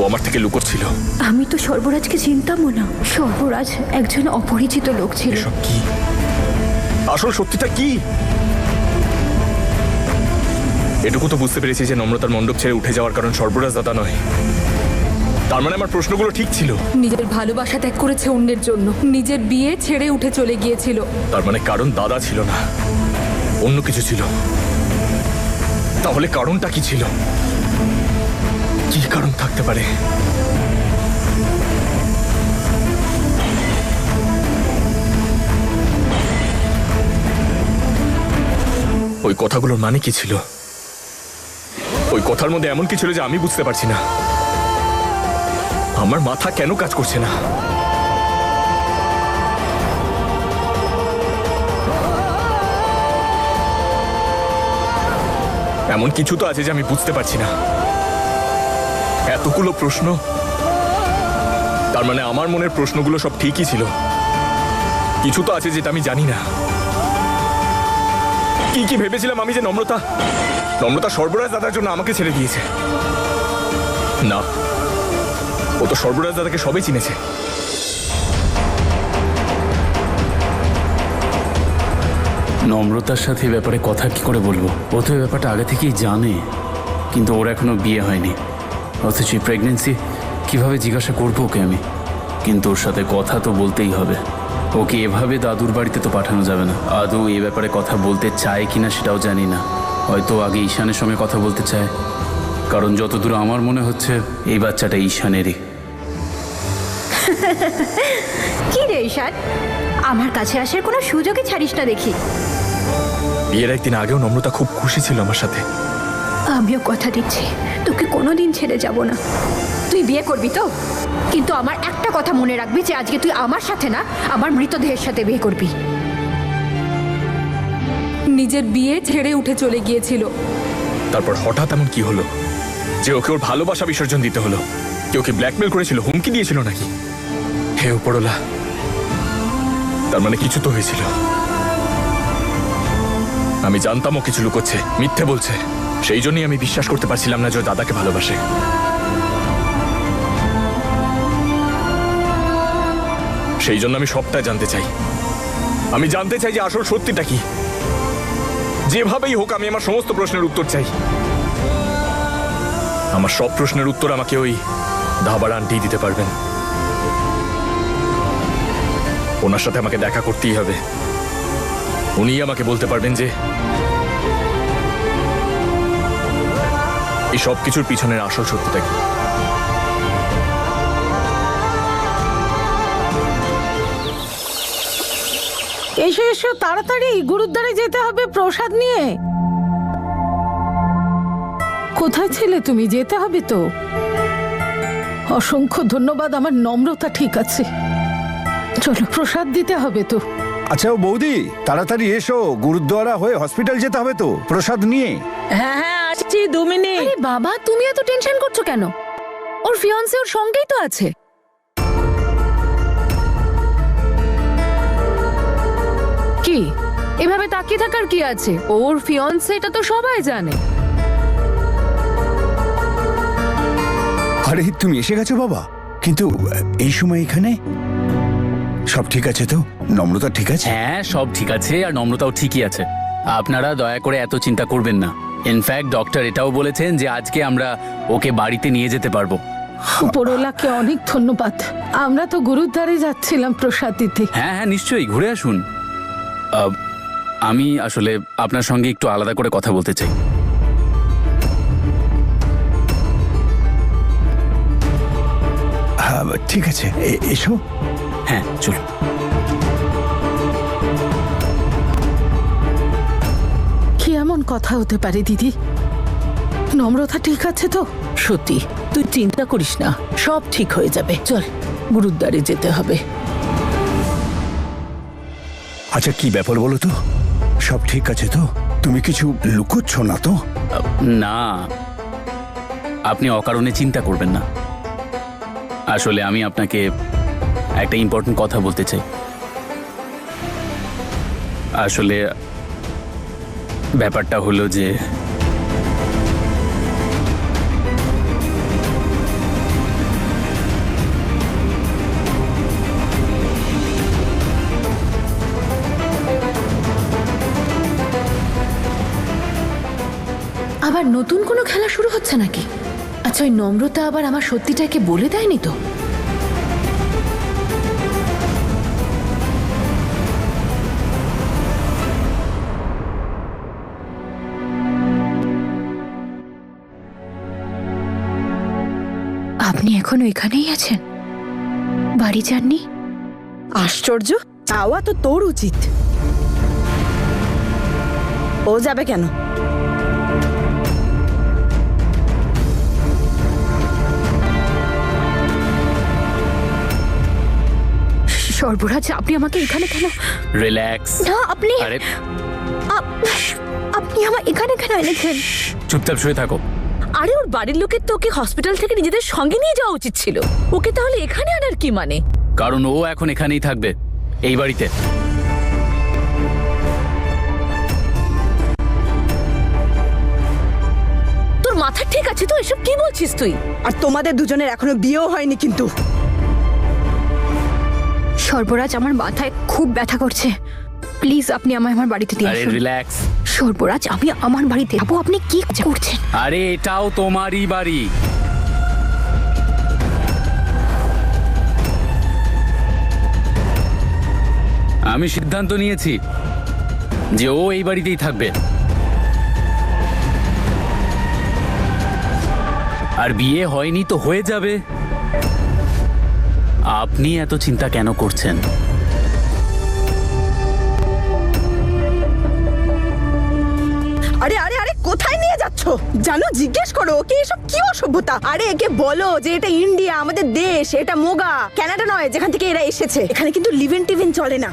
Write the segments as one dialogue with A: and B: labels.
A: আমার থেকে লুকোচ্ছিল।
B: আমি তো সর্বরাজকে চিনতামও না। সর্বরাজ একজন অপরিচিত লোক ছিল।
A: এসব কি? আসল সত্যিটা কি? এটুকু তো বুঝতে পেরেছি যে নম্রতার মণ্ডপ ছেড়ে উঠে যাওয়ার কারণ সর্বরাজ দাদা নয়। তার মানে আমার প্রশ্নগুলো ঠিক ছিল।
C: নিজের ভালোবাসা ত্যাগ করেছে অন্যের জন্য, নিজের বিয়ে ছেড়ে উঠে চলে গিয়েছিল।
A: তার মানে কারণ দাদা ছিল না, অন্য কিছু ছিল। তাহলে কারণটা কি ছিল? কি কারণ থাকতে পারে? ওই কথাগুলোর মানে কি ছিল? ওই কথার মধ্যে এমন কি ছিল যে আমি বুঝতে পারছি না? আমার মাথা কেন কাজ করছে না? এমন কিছু তো আছে যে আমি বুঝতে পারছি না। এতগুলো প্রশ্ন, তার মানে আমার মনের প্রশ্নগুলো সব ঠিকই ছিল। কিছু তো আছে যেটা আমি জানি না। কি কি ভেবেছিলাম আমি যে নম্রতা সর্বরাজ দাদার জন্য আমাকে ছেড়ে দিয়েছে? না, ও তো সর্বরাজ দাদাকে সবাই চিনেছে।
D: নম্রতার সাথে ব্যাপারে কথা কি করে বলবো? ও তো এই ব্যাপারটা আগে থেকেই জানে, কিন্তু ওর এখনো বিয়ে হয়নি। অথচ প্রেগনেন্সি কিভাবে জিজ্ঞাসা করবো ওকে আমি? কিন্তু ওর সাথে কথা তো বলতেই হবে। ওকে এভাবে দাদুর বাড়িতে তো পাঠানো যাবে না। আদৌ এই ব্যাপারে কথা বলতে চায় কিনা সেটাও জানি না। হয়তো আগে ঈশানের সঙ্গে কথা বলতে চায়, কারণ যতদূর আমার মনে হচ্ছে এই বাচ্চাটা ঈশানেরই।
B: কি রে ঈশান, আমার কাছে আসার কোনো সুযোগই ছাড়িস না দেখি।
A: বিয়ের একদিন আগেও নম্রতা খুব খুশি ছিল আমার সাথে।
B: আমিও কথা দিচ্ছি, তোকে কোনোদিন ছেড়ে যাব না। তুই বিয়ে করবি তো? কিন্তু আমার একটা কথা মনে রাখবি যে আজকে তুই আমার সাথে না, আমার মৃতদেহের সাথে বিয়ে করবি।
C: নিজের বিয়ে ছেড়ে উঠে চলে গিয়েছিল।
A: তারপর হঠাৎ এমন কি হলো যে ওকে ওর ভালোবাসা বিসর্জন দিতে হলো? কেউ ওকে ব্ল্যাকমেল করেছিল, হুমকি দিয়েছিল নাকি? হে উপরওয়ালা, তার মানে কিছু তো হয়েছিল। আমি জানতাম ও কিছু লুকোচ্ছে, মিথ্যে বলছে। সেই জন্যই আমি বিশ্বাস করতে পারছিলাম না যে ও দাদাকে ভালোবাসে। সেই জন্য আমি সবটাই জানতে চাই। আমি জানতে চাই যে আসল সত্যিটা কি। যেভাবেই হোক আমি আমার সমস্ত প্রশ্নের উত্তর চাই। আমার সব প্রশ্নের উত্তর আমাকে ওই ধাবার আন্টি দিতে পারবেন। ওনার সাথে আমাকে দেখা করতেই হবে। উনিই আমাকে বলতে পারবেন যে এই সব কিছুর পিছনের আসল সত্যিটা কি।
E: এসো এসো, তাড়াতাড়ি গুরুদ্বারে যেতে হবে প্রসাদ নিয়ে। কোথায় ছিলে তুমি? যেতে হবে তো। অসংখ্য ধন্যবাদ, আমার নম্রতা ঠিক আছে। চলো, প্রসাদ দিতে হবে তো।
F: আচ্ছা ও বৌদি, তাড়াতাড়ি এসো, গুরুদ্বারা হয়ে হসপিটাল যেতে হবে তো প্রসাদ নিয়ে।
E: হ্যাঁ হ্যাঁ, আসছি 2 মিনিট।
C: আরে বাবা, তুমি এত টেনশন করছো কেন? ওর ফিয়ান্সে ওর সঙ্গেই তো আছে। কি এভাবে তাকিয়ে থাকার কি আছে? ওর ফিয়ান্সে, এটা তো সবাই জানে।
F: আরে তুমি এসে গেছো বাবা, কিন্তু এই সময় এখানে? সব ঠিক আছে তো? নম্রতা ঠিক আছে?
D: হ্যাঁ, সব ঠিক আছে, আর নম্রতাও ঠিকই আছে। আপনারা দয়া করে এত চিন্তা করবেন না। ইনফ্যাক্ট ডক্টর এটাও বলেছেন যে আজকে আমরা ওকে বাড়িতে নিয়ে যেতে পারবো।
E: উপরওয়ালাকে অনেক ধন্যবাদ। আমরা তো গুরুদ্বারে যাচ্ছিলাম প্রসাদ দিতে।
D: হ্যাঁ হ্যাঁ, নিশ্চয়ই, ঘুরে আসুন। আমি আসলে আপনার সঙ্গে একটু আলাদা করে কথা বলতে চাই।
F: হ্যাঁ ঠিক আছে, এসো।
D: হ্যাঁ চলুন।
E: কি এমন কথা হতে পারে দিদি? নম্রতা ঠিক আছে তো?
G: সত্যি, তুই চিন্তা করিস না, সব ঠিক হয়ে যাবে। চল, গুরুদ্বারে যেতে হবে।
F: আচ্ছা কি ব্যাপার বলো তো? সব ঠিক আছে তো? তুমি কিছু লুকোচ্ছ না তো?
D: না, আপনি অকারণে চিন্তা করবেন না। আসলে আমি আপনাকে একটা ইম্পর্টেন্ট কথা বলতে চাই। আসলে ব্যাপারটা হলো যে
B: আবার নতুন কোনো খেলা শুরু হচ্ছে নাকি? আচ্ছা, ওই নম্রতা আবার আমার সত্যিটাকে বলে দেয়নি তো? আপনি এখনো এখানেই আছেন? বাড়ি যাননি?
H: আশ্চর্য, যাওয়া তো তোর উচিত। ও যাবে কেন?
B: সর্বরাজ, আপনি আমাকে এখানে কেন?
D: রিল্যাক্স।
B: না, আপনি
D: আরে
B: আপনি আমার এখানে কেন এনেছেন?
D: চুপচাপ শুয়ে থাকো।
G: আরে ওর বাড়ির লোকের তো ওকে হসপিটাল থেকে নিজেদের সঙ্গে নিয়ে যাওয়া উচিত ছিল। ওকে তাহলে এখানে আনার কি মানে?
D: কারণ ও এখন এখানেই থাকবে, এই বাড়িতে।
G: তোর মাথা ঠিক আছে তো? এসব কি বলছিস তুই?
H: আর তোমাদের দুজনের এখনো বিয়েও হয়নি কিন্তু।
B: সর্বরাজ, আমার মাথায় খুব ব্যথা করছে। প্লিজ আপনি আমায় আমার বাড়িতে দিয়ে
D: আরে
B: আসুন।
D: রিল্যাক্স।
B: সর্বরাজ, আমি আমার বাড়িতে যাবো। আপনি কি করছেন?
D: আরে এটাও তোমারই বাড়ি। আমি সিদ্ধান্ত নিয়েছি যে ও এই বাড়িতেই থাকবে। আর বিয়ে হয়নি তো হয়ে যাবে। আপনি এত চিন্তা কেন করছেন?
H: আরে আরে আরে, কোথায় নিয়ে যাচ্ছ? জানো, জিজ্ঞেস করো ওকে এসব কি অসভ্যতা। আরে একে বলো যে এটা ইন্ডিয়া, আমাদের দেশ, এটা মোগা, কানাডা নয় যেখান থেকে এরা এসেছে। এখানে কিন্তু লিভেন টিভেন চলে না।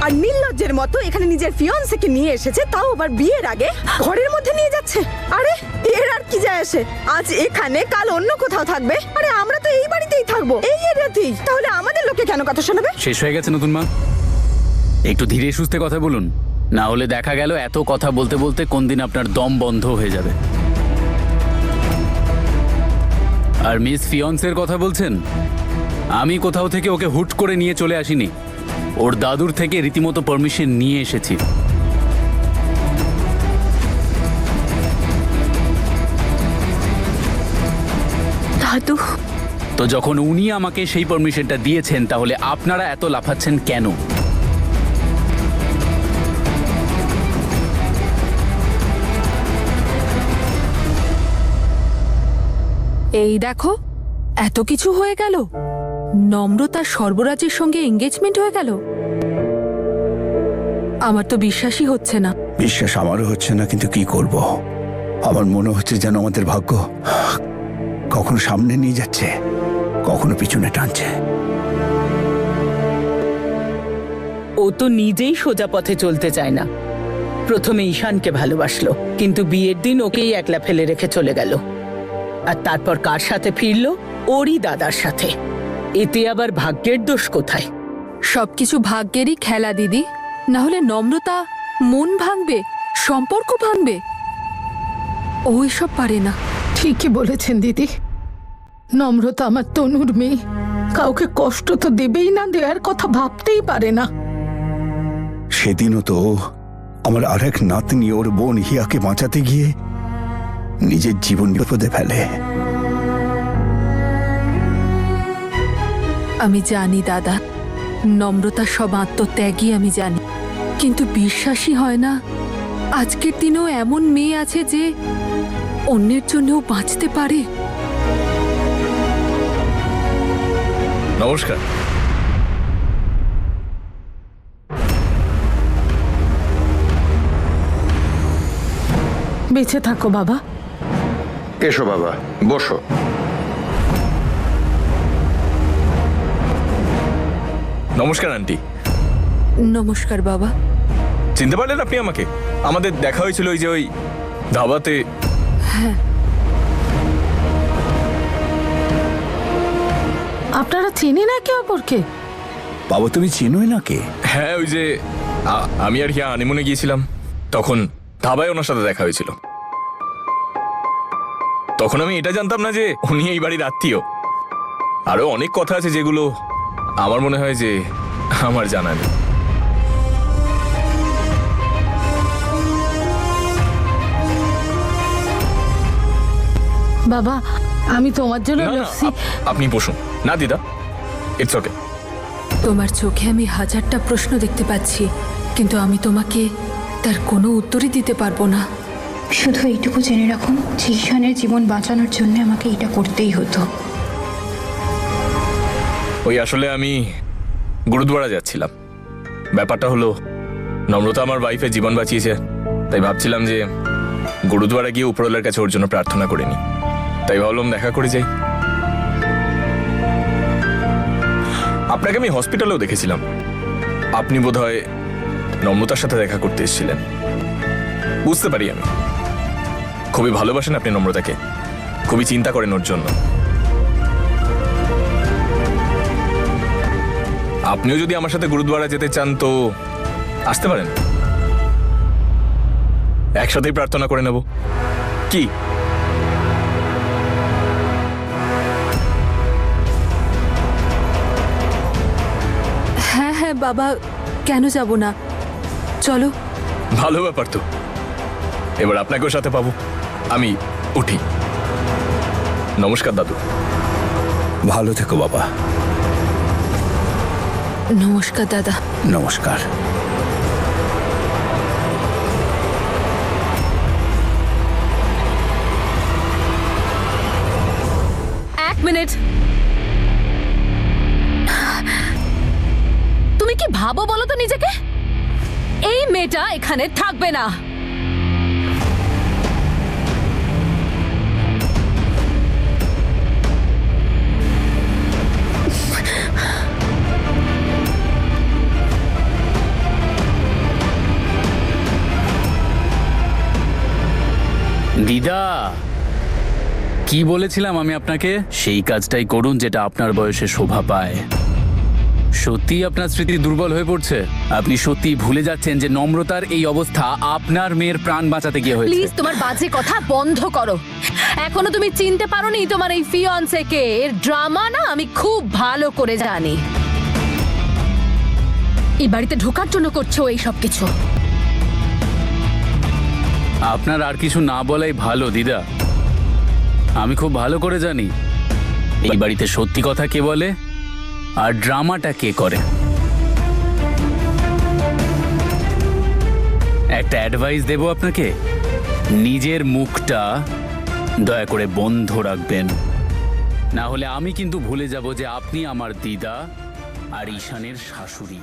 H: আর নির্লজ্জের মতো এখানে নিজের ফিয়ন্সেকে নিয়ে এসেছে, তাও আবার বিয়ের আগে ঘরের মধ্যে নিয়ে যাচ্ছে। আরে এর আর কি যায় আসে? আজ এখানে, কাল অন্য কোথাও থাকবে। আরে আমরা তো এই বাড়িতেই থাকবো, এই এরিয়াতেই। তাহলে আমাদের লোকে কেন কথা শোনাবে?
D: শেষ হয়ে গেছে নতুন মা? একটু ধীরে সুস্থে কথা বলুন, না হলে দেখা গেল এত কথা বলতে বলতে কোন দিন আপনার দম বন্ধ হয়ে যাবে। আর মিস ফিয়ন্সের কথা বলছেন? আমি কোথাও থেকে ওকে হুট করে নিয়ে চলে আসিনি, ওর দাদুর থেকে রীতিমতো পারমিশন নিয়ে এসেছি।
B: দাদু,
D: তো যখন উনি আমাকে সেই পারমিশনটা দিয়েছেন, তাহলে আপনারা এত লাফাচ্ছেন কেন?
C: এই দেখো, এত কিছু হয়ে গেল। নম্রতা সর্বরাজের সঙ্গে এঙ্গেজমেন্ট হয়ে গেল। আমার তো বিশ্বাসই হচ্ছে না।
F: বিশ্বাস আমারও হচ্ছে না, কিন্তু কি করব? আমার মনে হচ্ছে যেন আমাদের ভাগ্য কখনো সামনে নিয়ে যাচ্ছে, কখনো পিছনে টানছে।
G: ও তো নিজেই সোজা পথে চলতে চায় না। প্রথমে ঈশানকে ভালোবাসলো, কিন্তু বিয়ের দিন ওকেই একলা ফেলে রেখে চলে গেল। আর তারপর কার সাথে ফিরলো? ওরই দাদার সাথে। এতে আবার ভাগ্যের দোষ কোথায়?
C: সবকিছু ভাগ্যেরই খেলা দিদি। না হলে নম্রতা মন ভাঙবে, সম্পর্ক ভাঙবে। ও এসব পারে না।
E: ঠিকই বলেছেন দিদি। নম্রতা আমার তনুর মেয়ে, কাউকে কষ্ট তো দেবেই না, দেওয়ার কথা ভাবতেই পারে না।
F: সেদিনও তো আমার আরেক নাতনি ওর বোন হিয়াকে বাঁচাতে গিয়ে নিজের জীবন বিপদে ফেলে।
C: আমি জানি দাদা, নম্রতা সব আত্মত্যাগী আমি জানি, কিন্তু বিশ্বাসই হয় না আজকের দিনেও এমন মেয়ে আছে যে অন্যের জন্যও বাঁচতে পারে।
A: নমস্কার।
E: বেঁচে থাকো বাবা।
I: এসো বাবা, বসো।
A: নমস্কার আন্টি।
C: নমস্কার বাবা।
A: চিনতে পারলেন আপনি আমাকে? আমাদের দেখা হয়েছিল ওই যে ওই ধাবাতে।
E: আপনারা চেনেন একে অপরকে?
F: বাবা, তুমি চিনোই না কে?
A: হ্যাঁ, ওই যে আমি আর হিয়া হানিমুনে গিয়েছিলাম, তখন ধাবায় ওনার সাথে দেখা হয়েছিল। তখন আমি এটা জানতাম না যে উনি এই বাড়ির আত্মীয়। আরো অনেক কথা আছে যেগুলো আমার মনে হয় যে আমার জানা নেই।
E: বাবা আমি তোমার জন্য
A: না, না,
E: লস্যি
A: আপনি বসুন না দিদা, ইটস ওকে।
C: তোমার চোখে আমি হাজারটা প্রশ্ন দেখতে পাচ্ছি, কিন্তু আমি তোমাকে তার কোনো উত্তরই দিতে পারবো না।
B: শুধু এইটুকু জেনে রাখুন যে ঈশানের জীবন বাঁচানোর জন্য আমাকে এটা করতেই হতো।
A: ওই আসলে আমি গুরুদ্বারা যাচ্ছিলাম। ব্যাপারটা হলো নম্রতা আমার ওয়াইফের জীবন বাঁচিয়েছে, তাই ভাবছিলাম যে গুরুদ্বারা গিয়ে উপরওয়ালার কাছে ওর জন্য প্রার্থনা করে নি। তাই ভাবলাম দেখা করে যাই। আপনাকে আমি হসপিটালেও দেখেছিলাম। আপনি বোধহয় নম্রতার সাথে দেখা করতে এসেছিলেন। বুঝতে পারি আমি, খুবই ভালোবাসেন আপনি নম্রতাকে, খুবই চিন্তা করেন ওর জন্য। আপনিও যদি আমার সাথে গুরুদ্বারা যেতে চান তো আসতে পারেন, একসাথেই প্রার্থনা করে নেব। কি
C: হ্যাঁ হ্যাঁ বাবা, কেন যাব না, চলো।
A: ভালো ব্যাপার তো, এবার আপনাকেও সাথে পাবো। আমি উঠি। নমস্কার দাদু।
F: ভালো থেকো বাবা।
C: নমস্কার দাদা।
F: নমস্কার।
C: এক মিনিট, তুমি কি ভাবো বলো তো নিজেকে? এই মেয়েটা এখানে থাকবে না।
D: দিদা, কি বলেছিলাম আমি আপনাকে? সেই কাজটাই করুন যেটা আপনার বয়সে শোভা পায়। সত্যি আপনার স্মৃতি দুর্বল হয়ে পড়ছে। আপনি সত্যি ভুলে যাচ্ছেন যে নম্রতার এই অবস্থা আপনার মেয়ের প্রাণ বাঁচাতে গিয়ে হয়েছে।
C: প্লিজ তোমার বাজে কথা বন্ধ করো। এখনো তুমি চিনতে পারোনি তোমার এই ফিয়ন্সেকে। এর ড্রামা না আমি খুব ভালো করে জানি। এই বাড়িতে ঢোকার জন্য করছো এই সব কিছু।
D: আপনার আর কিছু না বলাই ভালো দিদা। আমি খুব ভালো করে জানি এই বাড়িতে সত্যি কথা কে বলে আর ড্রামাটা কে করে। একটা অ্যাডভাইস দেব আপনাকে, নিজের মুখটা দয়া করে বন্ধ রাখবেন, না হলে আমি কিন্তু ভুলে যাব যে আপনি আমার দিদা আর ঈশানের শাশুড়ি।